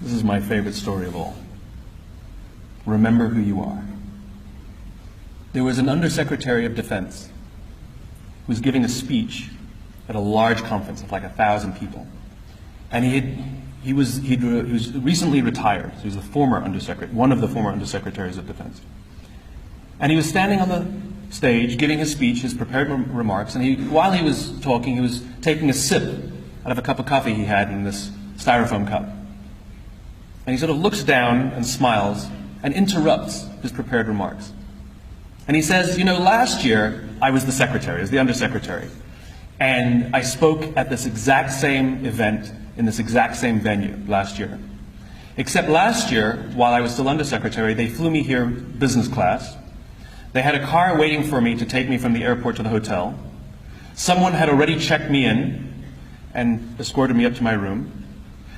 This is my favorite story of all. Remember who you are. There was an Undersecretary of Defense who was giving a speech at a large conference of like 1,000 people. And he was recently retired. So he was the former Undersecretary, one of the former Undersecretaries of Defense. And he was standing on the stage giving his speech, his prepared remarks, and while he was talking, he was taking a sip out of a cup of coffee he had in this styrofoam cup. And he sort of looks down and smiles and interrupts his prepared remarks. And he says, you know, last year I was the secretary, as the undersecretary, and I spoke at this exact same event in this exact same venue last year. Except last year, while I was still undersecretary, they flew me here business class. They had a car waiting for me to take me from the airport to the hotel. Someone had already checked me in and escorted me up to my room.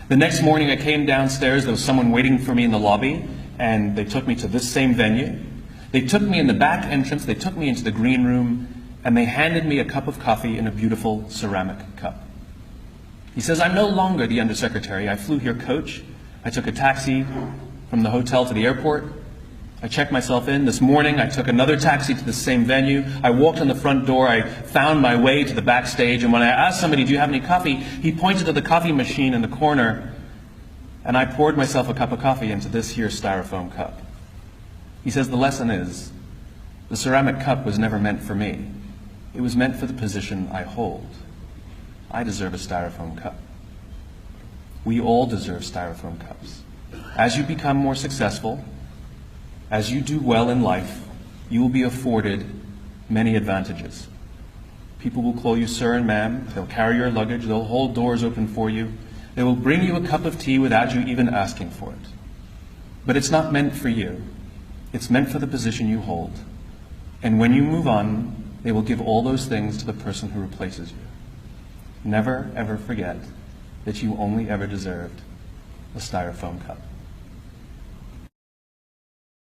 The next morning I came downstairs, there was someone waiting for me in the lobby, and they took me to this same venue. They took me in the back entrance, they took me into the green room, and they handed me a cup of coffee in a beautiful ceramic cup. He says, I'm no longer the undersecretary. I flew here coach. I took a taxi from the hotel to the airport. I checked myself in. This morning I took another taxi to the same venue. I walked in the front door. I found my way to the backstage, and when I asked somebody, do you have any coffee? He pointed to the coffee machine in the corner, and I poured myself a cup of coffee into this here styrofoam cup. He says the lesson is, the ceramic cup was never meant for me. It was meant for the position I hold. I deserve a styrofoam cup. We all deserve styrofoam cups. As you become more successful, as you do well in life, you will be afforded many advantages. People will call you sir and ma'am. They'll carry your luggage. They'll hold doors open for you. They will bring you a cup of tea without you even asking for it. But it's not meant for you. It's meant for the position you hold. And when you move on, they will give all those things to the person who replaces you. Never, ever forget that you only ever deserved a styrofoam cup.